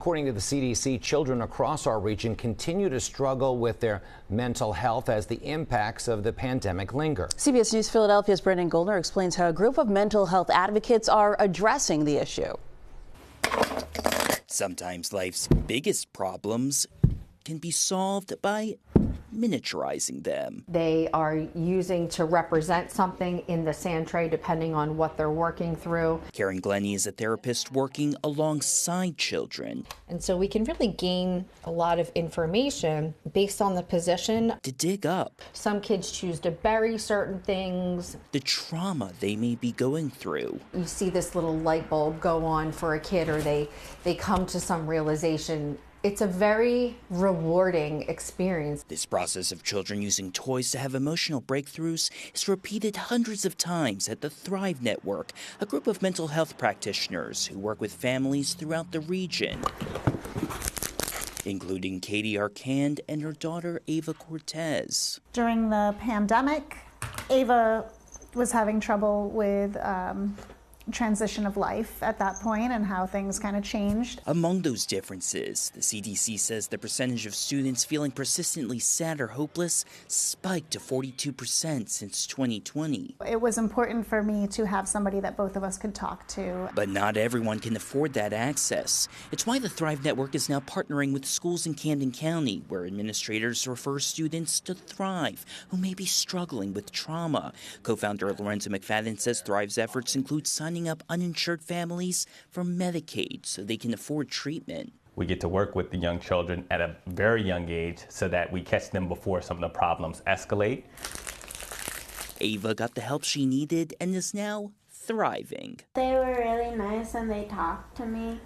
According to the CDC, children across our region continue to struggle with their mental health as the impacts of the pandemic linger. CBS News Philadelphia's Brendan Goldner explains how a group of mental health advocates are addressing the issue. Sometimes life's biggest problems can be solved by miniaturizing them. They are using to represent something in the sand tray depending on what they're working through. Karen Glennie is a therapist working alongside children. And so we can really gain a lot of information based on the position. To dig up Some kids choose to bury certain things. the trauma they may be going through. You see this little light bulb go on for a kid, or they come to some realization. It's a very rewarding experience. This process of children using toys to have emotional breakthroughs is repeated hundreds of times at the Thrive Network, a group of mental health practitioners who work with families throughout the region, including Katie Arcand and her daughter Ava Cortez. During the pandemic, Ava was having trouble with transition of life at that point and how things kind of changed. Among those differences, the CDC says the percentage of students feeling persistently sad or hopeless spiked to 42% since 2020. It was important for me to have somebody that both of us could talk to. But not everyone can afford that access. It's why the Thrive Network is now partnering with schools in Camden County, where administrators refer students to Thrive who may be struggling with trauma. Co-founder Lorenzo McFadden says Thrive's efforts include signing up uninsured families for Medicaid so they can afford treatment. We get to work with the young children at a very young age so that we catch them before some of the problems escalate. Ava got the help she needed and is now thriving. They were really nice and they talked to me.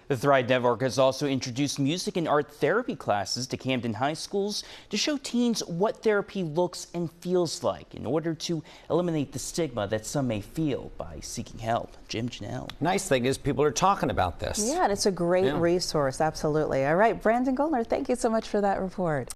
The Thrive Network has also introduced music and art therapy classes to Camden high schools to show teens what therapy looks and feels like in order to eliminate the stigma that some may feel by seeking help. Jim, Janelle. Nice thing is people are talking about this. Yeah, and it's a great resource. Absolutely. All right, Brandon Goldner, thank you so much for that report.